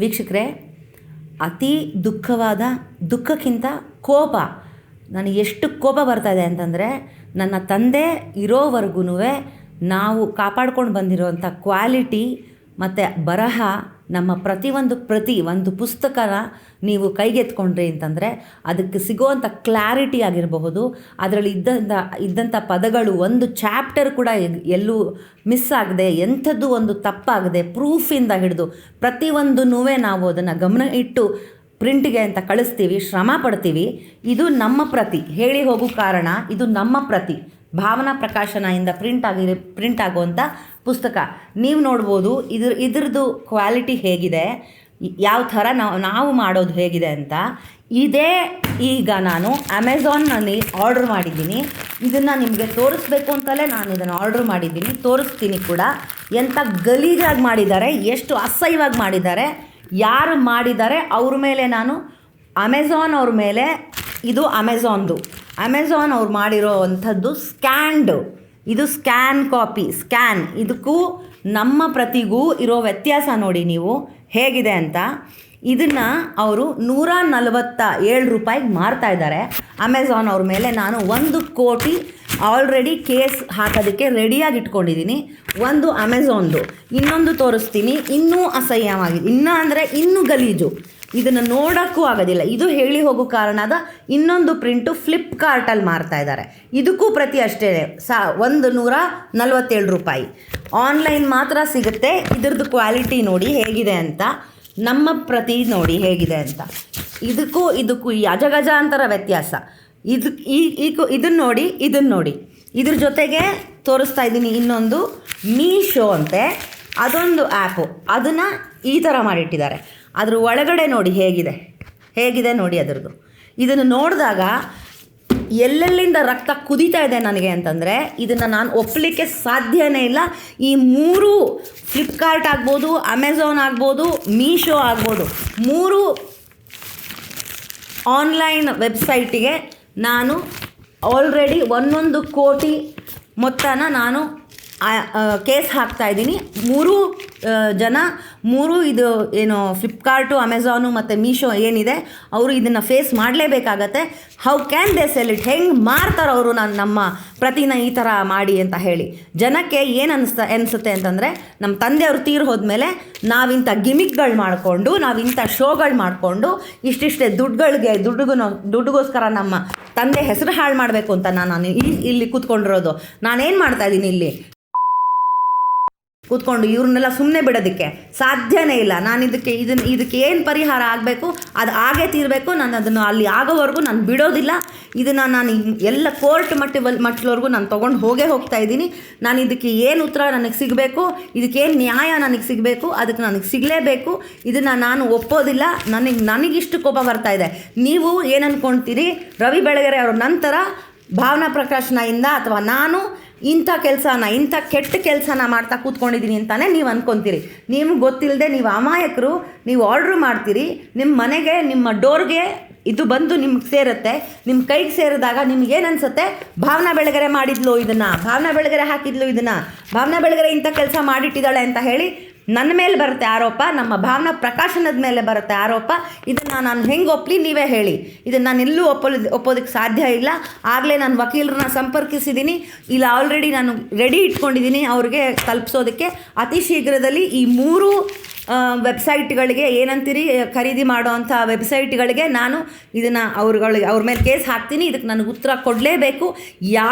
ವೀಕ್ಷಕರೇ, ಅತಿ ದುಃಖಕ್ಕಿಂತ ಕೋಪ, ನನಗೆ ಎಷ್ಟು ಕೋಪ ಬರ್ತಾಯಿದೆ ಅಂತಂದರೆ, ನನ್ನ ತಂದೆ ಇರೋವರೆಗೂ ನಾವು ಕಾಪಾಡ್ಕೊಂಡು ಬಂದಿರೋವಂಥ ಕ್ವಾಲಿಟಿ ಮತ್ತು ಬರಹ, ನಮ್ಮ ಒಂದು ಪುಸ್ತಕನ ನೀವು ಕೈಗೆತ್ಕೊಂಡ್ರಿ ಅಂತಂದರೆ ಅದಕ್ಕೆ ಸಿಗೋವಂಥ ಕ್ಲಾರಿಟಿ ಆಗಿರಬಹುದು, ಅದರಲ್ಲಿ ಇದ್ದಂಥ ಪದಗಳು ಒಂದು ಚಾಪ್ಟರ್ ಕೂಡ ಎಲ್ಲೂ ಮಿಸ್ ಆಗದೆ, ಎಂಥದ್ದು ಒಂದು ತಪ್ಪಾಗದೆ, ಪ್ರೂಫಿಂದ ಹಿಡಿದು ಪ್ರತಿಯೊಂದೂ ನಾವು ಅದನ್ನು ಗಮನ ಇಟ್ಟು ಪ್ರಿಂಟಿಗೆ ಅಂತ ಕಳಿಸ್ತೀವಿ, ಶ್ರಮ ಪಡ್ತೀವಿ. ಇದು ನಮ್ಮ ಪ್ರತಿ, ಹೇಳಿ ಹೋಗೋ ಕಾರಣ ಇದು ನಮ್ಮ ಪ್ರತಿ ಭಾವನಾ ಪ್ರಕಾಶನದಿಂದ ಪ್ರಿಂಟ್ ಆಗುವಂಥ ಪುಸ್ತಕ. ನೀವು ನೋಡ್ಬೋದು ಇದ್ರದ್ದು ಕ್ವಾಲಿಟಿ ಹೇಗಿದೆ, ಯಾವ ಥರ ನಾವು ಮಾಡೋದು ಹೇಗಿದೆ ಅಂತ. ಇದೇ ಈಗ ನಾನು ಅಮೆಝಾನ್ನಲ್ಲಿ ಆರ್ಡ್ರ್ ಮಾಡಿದ್ದೀನಿ. ಇದನ್ನು ನಿಮಗೆ ತೋರಿಸ್ಬೇಕು ಅಂತಲೇ ನಾನು ಇದನ್ನು ಆರ್ಡ್ರ್ ಮಾಡಿದ್ದೀನಿ, ತೋರಿಸ್ತೀನಿ ಕೂಡ. ಎಂಥ ಗಲೀಜಾಗಿ ಮಾಡಿದ್ದಾರೆ, ಎಷ್ಟು ಅಸಹ್ಯವಾಗಿ ಮಾಡಿದ್ದಾರೆ, ಯಾರು ಮಾಡಿದ್ದಾರೆ ಅವ್ರ ಮೇಲೆ ನಾನು ಅಮೆಝಾನ್ ಅವ್ರ ಮೇಲೆ, ಇದು ಅಮೆಝಾನ್ ಅವ್ರು ಮಾಡಿರೋ ಅಂಥದ್ದು ಇದು ಸ್ಕ್ಯಾನ್ ಕಾಪಿ, ಇದಕ್ಕೂ ನಮ್ಮ ಪ್ರತಿಗೂ ಇರೋ ವ್ಯತ್ಯಾಸ ನೋಡಿ ನೀವು ಹೇಗಿದೆ ಅಂತ. ಇದನ್ನು ಅವರು 147 ರೂಪಾಯಿಗೆ ಮಾರ್ತಾ ಇದ್ದಾರೆ ಅಮೆಝಾನ್ ಅವ್ರ ಮೇಲೆ. ನಾನು 1 ಕೋಟಿ ಆಲ್ರೆಡಿ ಕೇಸ್ ಹಾಕೋದಕ್ಕೆ ರೆಡಿಯಾಗಿ ಇಟ್ಕೊಂಡಿದ್ದೀನಿ. ಒಂದು ಅಮೆಝಾನ್ದು, ಇನ್ನೊಂದು ತೋರಿಸ್ತೀನಿ, ಇನ್ನೂ ಅಸಹ್ಯವಾಗಿದೆ, ಇನ್ನೂ ಗಲೀಜು, ಇದನ್ನು ನೋಡೋಕ್ಕೂ ಆಗೋದಿಲ್ಲ. ಇದು ಹೇಳಿ ಹೋಗೋ ಕಾರಣದ ಇನ್ನೊಂದು ಪ್ರಿಂಟು ಫ್ಲಿಪ್ಕಾರ್ಟಲ್ಲಿ ಮಾರ್ತಾ ಇದ್ದಾರೆ. ಇದಕ್ಕೂ ಪ್ರತಿ ಅಷ್ಟೇ 147 ರೂಪಾಯಿ. ಆನ್ಲೈನ್ ಮಾತ್ರ ಸಿಗುತ್ತೆ. ಇದ್ರದ್ದು ಕ್ವಾಲಿಟಿ ನೋಡಿ ಹೇಗಿದೆ ಅಂತ, ನಮ್ಮ ಪ್ರತಿ ನೋಡಿ ಹೇಗಿದೆ ಅಂತ. ಇದಕ್ಕೂ ಈ ಅಜಗಜ ಅಂತರ ವ್ಯತ್ಯಾಸ. ಇದನ್ನು ನೋಡಿ. ಇದ್ರ ಜೊತೆಗೆ ತೋರಿಸ್ತಾ ಇದ್ದೀನಿ ಇನ್ನೊಂದು ಮೀಶೋ ಅಂತೆ, ಅದೊಂದು ಆ್ಯಪು, ಅದನ್ನು ಈ ಥರ ಮಾಡಿಟ್ಟಿದ್ದಾರೆ. ಅದ್ರ ಒಳಗಡೆ ನೋಡಿ ಹೇಗಿದೆ ನೋಡಿ ಅದರದ್ದು. ಇದನ್ನು ನೋಡಿದಾಗ ಎಲ್ಲೆಲ್ಲಿಂದ ರಕ್ತ ಕುದೀತಾ ಇದೆ ನನಗೆ ಅಂತಂದರೆ, ಇದನ್ನು ನಾನು ಒಪ್ಪಲಿಕ್ಕೆ ಸಾಧ್ಯನೇ ಇಲ್ಲ. ಈ 3 ಫ್ಲಿಪ್ಕಾರ್ಟ್ ಆಗ್ಬೋದು, ಅಮೆಝಾನ್ ಆಗ್ಬೋದು, ಮೀಶೋ ಆಗ್ಬೋದು, 3 ಆನ್ಲೈನ್ ವೆಬ್ಸೈಟಿಗೆ ನಾನು ಆಲ್ರೆಡಿ 1 ಕೋಟಿ ಮೊತ್ತನ ನಾನು ಕೇಸ್ ಹಾಕ್ತಾಯಿದ್ದೀನಿ. 3 ಇದು ಏನು ಫ್ಲಿಪ್ಕಾರ್ಟು, ಅಮೆಝಾನು ಮತ್ತು ಮೀಶೋ ಏನಿದೆ, ಅವರು ಇದನ್ನು ಫೇಸ್ ಮಾಡಲೇಬೇಕಾಗತ್ತೆ. How can they sell it, ಹೆಂಗೆ ಮಾರ್ತಾರೆ ಅವರು ನಮ್ಮ ಪ್ರತಿನ ಈ ಥರ ಮಾಡಿ ಅಂತ ಹೇಳಿ. ಜನಕ್ಕೆ ಏನು ಅನಿಸುತ್ತೆ ಅಂತಂದರೆ, ನಮ್ಮ ತಂದೆಯವರು ತೀರು ಹೋದ್ಮೇಲೆ ನಾವಿಂಥ ಗಿಮಿಕ್ಗಳು ಮಾಡಿಕೊಂಡು, ನಾವಿಂಥ ಶೋಗಳು ಮಾಡಿಕೊಂಡು, ಇಷ್ಟಿಷ್ಟೇ ದುಡ್ಡುಗೋಸ್ಕರ ನಮ್ಮ ತಂದೆ ಹೆಸರು ಹಾಳು ಮಾಡಬೇಕು ಅಂತ ನಾನು ಇಲ್ಲಿ ಕೂತ್ಕೊಂಡಿರೋದು. ನಾನೇನು ಮಾಡ್ತಾಯಿದ್ದೀನಿ ಇಲ್ಲಿ ಕೂತ್ಕೊಂಡು, ಇವ್ರನ್ನೆಲ್ಲ ಸುಮ್ಮನೆ ಬಿಡೋದಕ್ಕೆ ಸಾಧ್ಯನೇ ಇಲ್ಲ. ನಾನು ಇದಕ್ಕೆ ಏನು ಪರಿಹಾರ ಆಗಬೇಕು ಅದು ಆಗೇ ತೀರಬೇಕು. ನಾನು ಅದನ್ನು ಅಲ್ಲಿ ಆಗೋವರೆಗೂ ನಾನು ಬಿಡೋದಿಲ್ಲ. ಇದನ್ನು ನಾನು ಎಲ್ಲ ಕೋರ್ಟ್ ಮಟ್ಟದವರೆಗೂ ನಾನು ತೊಗೊಂಡು ಹೋಗ್ತಾ ಇದ್ದೀನಿ. ನಾನು ಇದಕ್ಕೆ ಏನು ಉತ್ತರ ನನಗೆ ಸಿಗಬೇಕು, ಇದಕ್ಕೇನು ನ್ಯಾಯ ನನಗೆ ಸಿಗಬೇಕು, ಅದಕ್ಕೆ ನನಗೆ ಸಿಗಲೇಬೇಕು. ಇದನ್ನು ನಾನು ಒಪ್ಪೋದಿಲ್ಲ. ನನಗಿಷ್ಟು ಕೋಪ ಬರ್ತಾ ಇದೆ. ನೀವು ಏನು ಅಂದ್ಕೊಳ್ತೀರಿ, ರವಿ ಬೆಳಗೆರೆ ಅವ್ರ ನಂತರ ಭಾವನಾ ಪ್ರಕಾಶನದಿಂದ ಅಥವಾ ನಾನು ಇಂಥ ಕೆಟ್ಟ ಕೆಲಸನ ಮಾಡ್ತಾ ಕೂತ್ಕೊಂಡಿದ್ದೀನಿ ಅಂತಲೇ ನೀವು ಅಂದ್ಕೊತೀರಿ. ನಿಮ್ಗೆ ಗೊತ್ತಿಲ್ಲದೆ ನೀವು ಅಮಾಯಕರು, ನೀವು ಆರ್ಡ್ರ್ ಮಾಡ್ತೀರಿ, ನಿಮ್ಮ ಮನೆಗೆ, ನಿಮ್ಮ ಡೋರ್ಗೆ ಇದು ಬಂದು ನಿಮ್ಗೆ ಸೇರುತ್ತೆ. ನಿಮ್ಮ ಕೈಗೆ ಸೇರಿದಾಗ ನಿಮ್ಗೇನು ಅನಿಸುತ್ತೆ, ಭಾವನಾ ಬೆಳಗೆರೆ ಮಾಡಿದ್ಲು ಇದನ್ನು, ಭಾವನಾ ಬೆಳಗೆರೆ ಹಾಕಿದ್ಲು ಇದನ್ನು, ಭಾವನಾ ಬೆಳಗೆರೆ ಇಂಥ ಕೆಲಸ ಮಾಡಿಟ್ಟಿದ್ದಾಳೆ ಅಂತ ಹೇಳಿ ನನ್ನ ಮೇಲೆ ಬರುತ್ತೆ ಆರೋಪ, ನಮ್ಮ ಭಾವನಾ ಪ್ರಕಾಶನದ ಮೇಲೆ ಬರುತ್ತೆ ಆರೋಪ. ಇದನ್ನು ನಾನು ಹೆಂಗೆ ಒಪ್ಪಲಿ, ನೀವೇ ಹೇಳಿ. ಇದನ್ನು ನಾನು ಎಲ್ಲೂ ಒಪ್ಪೋದಕ್ಕೆ ಸಾಧ್ಯ ಇಲ್ಲ. ಆಗಲೇ ನಾನು ವಕೀಲರನ್ನ ಸಂಪರ್ಕಿಸಿದ್ದೀನಿ, ಇಲ್ಲ ಆಲ್ರೆಡಿ ನಾನು ರೆಡಿ ಇಟ್ಕೊಂಡಿದ್ದೀನಿ ಅವ್ರಿಗೆ ತಲುಪಿಸೋದಕ್ಕೆ. ಅತಿ ಶೀಘ್ರದಲ್ಲಿ ಈ 3 ವೆಬ್ಸೈಟ್ಗಳಿಗೆ, ಏನಂತೀರಿ, ಖರೀದಿ ಮಾಡೋವಂಥ ವೆಬ್ಸೈಟ್ಗಳಿಗೆ ನಾನು ಇದನ್ನು ಅವ್ರ ಮೇಲೆ ಕೇಸ್ ಹಾಕ್ತೀನಿ. ಇದಕ್ಕೆ ನನಗೆ ಉತ್ತರ ಕೊಡಲೇಬೇಕು.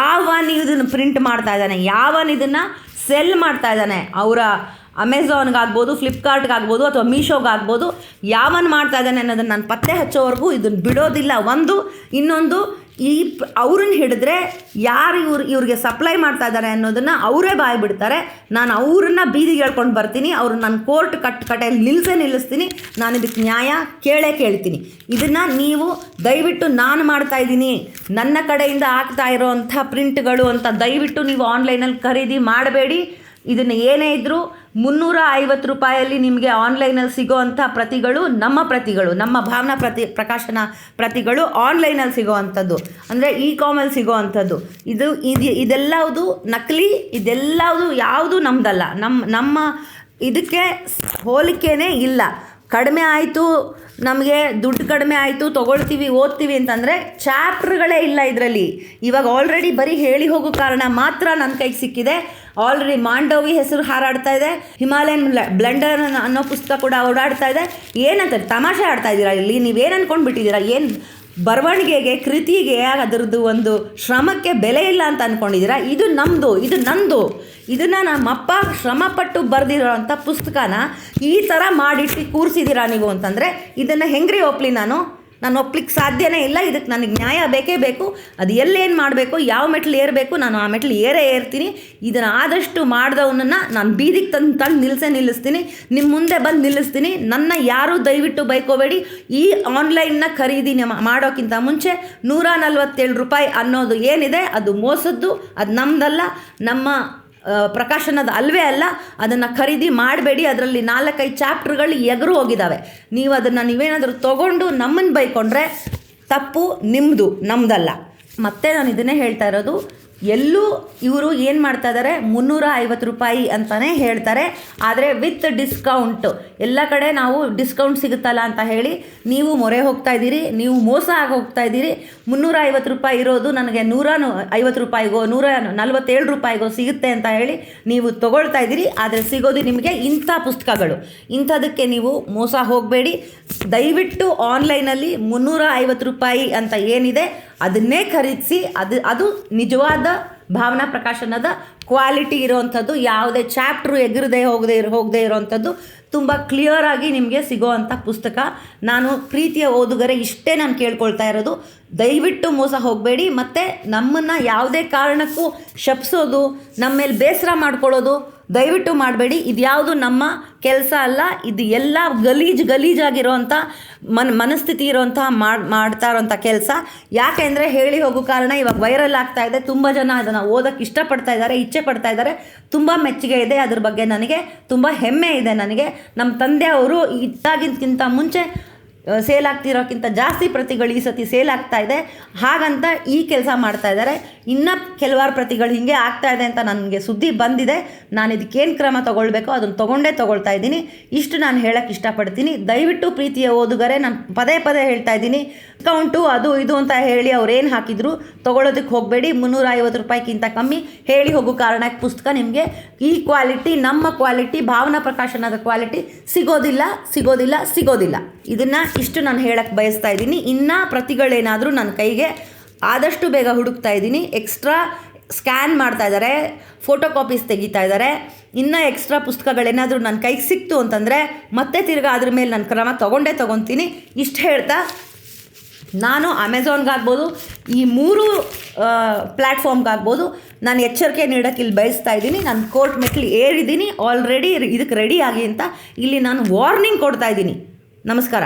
ಇದನ್ನು ಪ್ರಿಂಟ್ ಮಾಡ್ತಾ ಇದ್ದಾನೆ, ಇದನ್ನು ಸೆಲ್ ಮಾಡ್ತಾ ಇದ್ದಾನೆ, ಅವರ ಅಮೆಝಾನ್ಗಾಗ್ಬೋದು, ಫ್ಲಿಪ್ಕಾರ್ಟ್ಗಾಗ್ಬೋದು ಅಥವಾ ಮೀಶೋಗಾಗ್ಬೋದು, ಮಾಡ್ತಾ ಇದ್ದಾನೆ ಅನ್ನೋದನ್ನು ನಾನು ಪತ್ತೆ ಹಚ್ಚೋವರೆಗೂ ಇದನ್ನು ಬಿಡೋದಿಲ್ಲ. ಇನ್ನೊಂದು ಅವ್ರನ್ನ ಹಿಡಿದ್ರೆ ಯಾರು ಇವ್ರಿಗೆ ಸಪ್ಲೈ ಮಾಡ್ತಾ ಇದ್ದಾರೆ ಅನ್ನೋದನ್ನು ಅವರೇ ಬಾಯಿ ಬಿಡ್ತಾರೆ. ನಾನು ಅವ್ರನ್ನ ಬೀದಿಗೆ ಹೇಳ್ಕೊಂಡು ಬರ್ತೀನಿ, ಅವ್ರನ್ನ ನಾನು ಕೋರ್ಟ್ ಕಟ್ಟೆಯಲ್ಲಿ ನಿಲ್ಲಿಸ್ತೀನಿ. ನಾನು ಇದಕ್ಕೆ ನ್ಯಾಯ ಕೇಳ್ತೀನಿ. ಇದನ್ನು ನೀವು ದಯವಿಟ್ಟು ನಾನು ಮಾಡ್ತಾ ಇದ್ದೀನಿ, ನನ್ನ ಕಡೆಯಿಂದ ಆಗ್ತಾ ಇರೋವಂಥ ಪ್ರಿಂಟ್ಗಳು ಅಂತ ದಯವಿಟ್ಟು ನೀವು ಆನ್ಲೈನಲ್ಲಿ ಖರೀದಿ ಮಾಡಬೇಡಿ. ಇದನ್ನು ಏನೇ ಇದ್ದರೂ 350 ರೂಪಾಯಲ್ಲಿ ನಿಮಗೆ ಆನ್ಲೈನಲ್ಲಿ ಸಿಗೋವಂಥ ಪ್ರತಿಗಳು, ನಮ್ಮ ಭಾವನಾ ಪ್ರಕಾಶನ ಪ್ರತಿಗಳು ಆನ್ಲೈನಲ್ಲಿ ಸಿಗೋವಂಥದ್ದು, ಅಂದರೆ ಕಾಮಲ್ಲಿ ಸಿಗೋವಂಥದ್ದು. ಇದೆಲ್ಲವುದು ನಕಲಿ, ಯಾವುದು ನಮ್ಮದಲ್ಲ. ನಮ್ಮ ಇದಕ್ಕೆ ಹೋಲಿಕೆನೇ ಇಲ್ಲ. ಕಡಿಮೆ ಆಯಿತು, ನಮಗೆ ದುಡ್ಡು ಕಡಿಮೆ ಆಯಿತು, ತೊಗೊಳ್ತೀವಿ, ಓದ್ತೀವಿ ಅಂತಂದರೆ ಚಾಪ್ಟ್ರ್ಗಳೇ ಇಲ್ಲ ಇದರಲ್ಲಿ. ಇವಾಗ ಆಲ್ರೆಡಿ ಬರೀ ಹೇಳಿ ಹೋಗೋ ಕಾರಣ ಮಾತ್ರ ನನ್ನ ಕೈಗೆ ಸಿಕ್ಕಿದೆ. ಆಲ್ರೆಡಿ ಮಾಂಡವಿ ಹೆಸರು ಹಾರಾಡ್ತಾ ಇದೆ, ಹಿಮಾಲಯನ್ ಬ್ಲೆಂಡರ್ ಅನ್ನೋ ಪುಸ್ತಕ ಕೂಡ ಓಡಾಡ್ತಾ ಇದೆ. ಏನಂತ ತಮಾಷೆ ಆಡ್ತಾ ಇದ್ದೀರಾ ಇಲ್ಲಿ? ನೀವೇನು ಅಂದ್ಕೊಂಡು ಬಿಟ್ಟಿದ್ದೀರಾ? ಏನು ಬರವಣಿಗೆಗೆ, ಕೃತಿಗೆ ಅದರದ್ದು ಒಂದು ಶ್ರಮಕ್ಕೆ ಬೆಲೆ ಇಲ್ಲ ಅಂತ ಅಂದ್ಕೊಂಡಿದ್ದೀರಾ? ಇದು ನಮ್ಮದು, ಇದು ನಂದು, ಇದನ್ನು ನಮ್ಮಪ್ಪ ಶ್ರಮಪಟ್ಟು ಬರೆದಿರೋ ಅಂಥ ಪುಸ್ತಕನ ಈ ಥರ ಮಾಡಿಟ್ಟು ಕೂರಿಸಿದ್ದೀರಾ ನೀವು ಅಂತಂದರೆ ಇದನ್ನು ಹೆಂಗ್ರಿ ಒಪ್ಪಲಿ? ನಾನು ಒಪ್ಲಿಕ್ಕೆ ಸಾಧ್ಯನೇ ಇಲ್ಲ. ಇದಕ್ಕೆ ನನಗೆ ನ್ಯಾಯ ಬೇಕೇ ಬೇಕು. ಅದು ಎಲ್ಲೇನು ಮಾಡಬೇಕು, ಯಾವ ಮೆಟ್ಲು ಏರಬೇಕು, ನಾನು ಆ ಮೆಟ್ಲು ಏರ್ತೀನಿ. ಇದನ್ನು ಆದಷ್ಟು ಮಾಡಿದವನನ್ನು ನಾನು ಬೀದಿಗೆ ತಂದು ನಿಲ್ಲಿಸ್ತೀನಿ, ನಿಮ್ಮ ಮುಂದೆ ಬಂದು ನಿಲ್ಲಿಸ್ತೀನಿ. ನನ್ನ ಯಾರೂ ದಯವಿಟ್ಟು ಬೈಕೋಬೇಡಿ. ಈ ಆನ್ಲೈನ್ನ ಖರೀದಿ ಮಾಡೋಕ್ಕಿಂತ ಮುಂಚೆ 147 ರೂಪಾಯಿ ಅನ್ನೋದು ಏನಿದೆ ಅದು ಮೋಸದ್ದು, ಅದು ನಮ್ಮದಲ್ಲ, ನಮ್ಮ ಪ್ರಕಾಶನದ ಅಲ್ವೇ ಅಲ್ಲ. ಅದನ್ನು ಖರೀದಿ ಮಾಡಬೇಡಿ. ಅದರಲ್ಲಿ 4-5 ಚಾಪ್ಟರ್ಗಳು ಎಗರು ಹೋಗಿದ್ದಾವೆ. ನೀವು ಅದನ್ನು ನೀವೇನಾದರೂ ತೊಗೊಂಡು ನಮ್ಮನ್ನು ಬೈಕೊಂಡ್ರೆ ತಪ್ಪು ನಿಮ್ಮದು, ನಮ್ಮದಲ್ಲ. ಮತ್ತೆ ನಾನು ಇದನ್ನೇ ಹೇಳ್ತಾ ಇರೋದು, ಎಲ್ಲೂ ಇವರು ಏನು ಮಾಡ್ತಾ ಇದ್ದಾರೆ, 350 ರೂಪಾಯಿ ಅಂತಲೇ ಹೇಳ್ತಾರೆ. ಆದರೆ ವಿತ್ ಡಿಸ್ಕೌಂಟ್, ಎಲ್ಲ ಕಡೆ ನಾವು ಡಿಸ್ಕೌಂಟ್ ಸಿಗುತ್ತಲ್ಲ ಅಂತ ಹೇಳಿ ನೀವು ಮೊರೆ ಹೋಗ್ತಾ ಇದ್ದೀರಿ, ನೀವು ಮೋಸ ಆಗಿ ಹೋಗ್ತಾ ಇದ್ದೀರಿ. 350 ರೂಪಾಯಿ ಇರೋದು ನನಗೆ 150 ರೂಪಾಯಿಗೋ 147 ರೂಪಾಯಿಗೋ ಸಿಗುತ್ತೆ ಅಂತ ಹೇಳಿ ನೀವು ತೊಗೊಳ್ತಾ ಇದ್ದೀರಿ. ಆದರೆ ಸಿಗೋದು ನಿಮಗೆ ಇಂಥ ಪುಸ್ತಕಗಳು. ಇಂಥದಕ್ಕೆ ನೀವು ಮೋಸ ಹೋಗಬೇಡಿ. ದಯವಿಟ್ಟು ಆನ್ಲೈನಲ್ಲಿ 350 ರೂಪಾಯಿ ಅಂತ ಏನಿದೆ ಅದನ್ನೇ ಖರೀದಿಸಿ. ಅದು ನಿಜವಾದ ಭಾವನಾ ಪ್ರಕಾಶನದ ಕ್ವಾಲಿಟಿ ಇರೋವಂಥದ್ದು, ಯಾವುದೇ ಚಾಪ್ಟ್ರು ಎಗರದೆ ಹೋಗದೆ ಇರೋವಂಥದ್ದು, ತುಂಬ ಕ್ಲಿಯರಾಗಿ ನಿಮಗೆ ಸಿಗೋವಂಥ ಪುಸ್ತಕ. ನಾನು ಪ್ರೀತಿಯ ಓದುಗರೆ ಇಷ್ಟೇ ನಾನು ಕೇಳ್ಕೊಳ್ತಾ ಇರೋದು, ದಯವಿಟ್ಟು ಮೋಸ ಹೋಗಬೇಡಿ. ಮತ್ತು ನಮ್ಮನ್ನು ಯಾವುದೇ ಕಾರಣಕ್ಕೂ ಶಪಿಸೋದು, ನಮ್ಮ ಮೇಲೆ ಬೇಸರ ಮಾಡ್ಕೊಳ್ಳೋದು ದಯವಿಟ್ಟು ಮಾಡಬೇಡಿ. ಇದು ಯಾವುದು ನಮ್ಮ ಕೆಲಸ ಅಲ್ಲ. ಇದು ಎಲ್ಲ ಗಲೀಜಾಗಿರೋವಂಥ ಮನಸ್ಥಿತಿ ಇರೋವಂಥ ಮಾಡ್ತಾ ಇರೋವಂಥ ಕೆಲಸ. ಯಾಕೆಂದರೆ ಹೇಳಿ ಹೋಗೋ ಕಾರಣ ಇವಾಗ ವೈರಲ್ ಆಗ್ತಾ ಇದೆ. ತುಂಬ ಜನ ಅದನ್ನು ಓದೋಕ್ಕೆ ಇಷ್ಟಪಡ್ತಾ ಇದ್ದಾರೆ, ಇಚ್ಛೆ ಪಡ್ತಾ ಇದ್ದಾರೆ. ತುಂಬ ಮೆಚ್ಚುಗೆ ಇದೆ ಅದ್ರ ಬಗ್ಗೆ, ನನಗೆ ತುಂಬ ಹೆಮ್ಮೆ ಇದೆ. ನನಗೆ ನಮ್ಮ ತಂದೆಯವರು ಇದ್ದಾಗಿಂತ ಮುಂಚೆ ಸೇಲ್ ಆಗ್ತಿರೋಕ್ಕಿಂತ ಜಾಸ್ತಿ ಪ್ರತಿಗಳು ಈ ಸತಿ ಸೇಲ್ ಆಗ್ತಾ ಇದೆ, ಹಾಗಂತ ಈ ಕೆಲಸ ಮಾಡ್ತಾ ಇದ್ದಾರೆ. ಇನ್ನು ಕೆಲವಾರು ಪ್ರತಿಗಳು ಹೀಗೆ ಆಗ್ತಾ ಇದೆ ಅಂತ ನನಗೆ ಸುದ್ದಿ ಬಂದಿದೆ. ನಾನು ಇದಕ್ಕೇನು ಕ್ರಮ ತೊಗೊಳ್ಬೇಕೋ ಅದನ್ನು ತೊಗೊಳ್ತಾ ಇದ್ದೀನಿ. ಇಷ್ಟು ನಾನು ಹೇಳೋಕ್ಕೆ ಇಷ್ಟಪಡ್ತೀನಿ. ದಯವಿಟ್ಟು ಪ್ರೀತಿಯ ಓದುಗರೆ, ನಾನು ಪದೇ ಹೇಳ್ತಾ ಇದ್ದೀನಿ, ಡಿಸ್ಕೌಂಟು ಅದು ಇದು ಅಂತ ಹೇಳಿ ಅವ್ರೇನು ಹಾಕಿದ್ರು ತೊಗೊಳೋದಕ್ಕೆ ಹೋಗಬೇಡಿ. 350 ರೂಪಾಯಿಗಿಂತ ಕಮ್ಮಿ ಹೇಳಿ ಹೋಗೋ ಕಾರಣಕ್ಕೆ ಪುಸ್ತಕ ನಿಮಗೆ ಈ ಕ್ವಾಲಿಟಿ, ನಮ್ಮ ಕ್ವಾಲಿಟಿ, ಭಾವನಾ ಪ್ರಕಾಶನದ ಕ್ವಾಲಿಟಿ ಸಿಗೋದಿಲ್ಲ. ಇದನ್ನು ಇಷ್ಟು ನಾನು ಹೇಳಕ್ಕೆ ಬಯಸ್ತಾ ಇದ್ದೀನಿ. ಇನ್ನು ಪ್ರತಿಗಳೇನಾದರೂ ನನ್ನ ಕೈಗೆ ಆದಷ್ಟು ಬೇಗ ಹುಡುಕ್ತಾ ಇದ್ದೀನಿ. ಎಕ್ಸ್ಟ್ರಾ ಸ್ಕ್ಯಾನ್ ಮಾಡ್ತಾ ಇದ್ದಾರೆ, ಫೋಟೋ ಕಾಪೀಸ್ ತೆಗಿತಾ ಇದ್ದಾರೆ. ಇನ್ನೂ ಎಕ್ಸ್ಟ್ರಾ ಪುಸ್ತಕಗಳೇನಾದರೂ ನನ್ನ ಕೈಗೆ ಸಿಕ್ತು ಅಂತಂದರೆ ಮತ್ತೆ ತಿರ್ಗಿ ಅದ್ರ ಮೇಲೆ ನಾನು ಕ್ರಮ ತೊಗೊಳ್ತೀನಿ. ಇಷ್ಟು ಹೇಳ್ತಾ ನಾನು ಅಮೆಝಾನ್ಗಾಗ್ಬೋದು, ಈ 3 ಪ್ಲ್ಯಾಟ್ಫಾರ್ಮ್ಗಾಗ್ಬೋದು ನಾನು ಎಚ್ಚರಿಕೆ ನೀಡೋಕ್ಕೆ ಇಲ್ಲಿ ಬಯಸ್ತಾ ಇದ್ದೀನಿ. ನಾನು ಕೋರ್ಟ್ ಮೆಟ್ಲು ಏರಿದ್ದೀನಿ, ಆಲ್ರೆಡಿ ಇದಕ್ಕೆ ರೆಡಿ ಆಗಿ ಅಂತ ಇಲ್ಲಿ ನಾನು ವಾರ್ನಿಂಗ್ ಕೊಡ್ತಾ ಇದ್ದೀನಿ. ನಮಸ್ಕಾರ.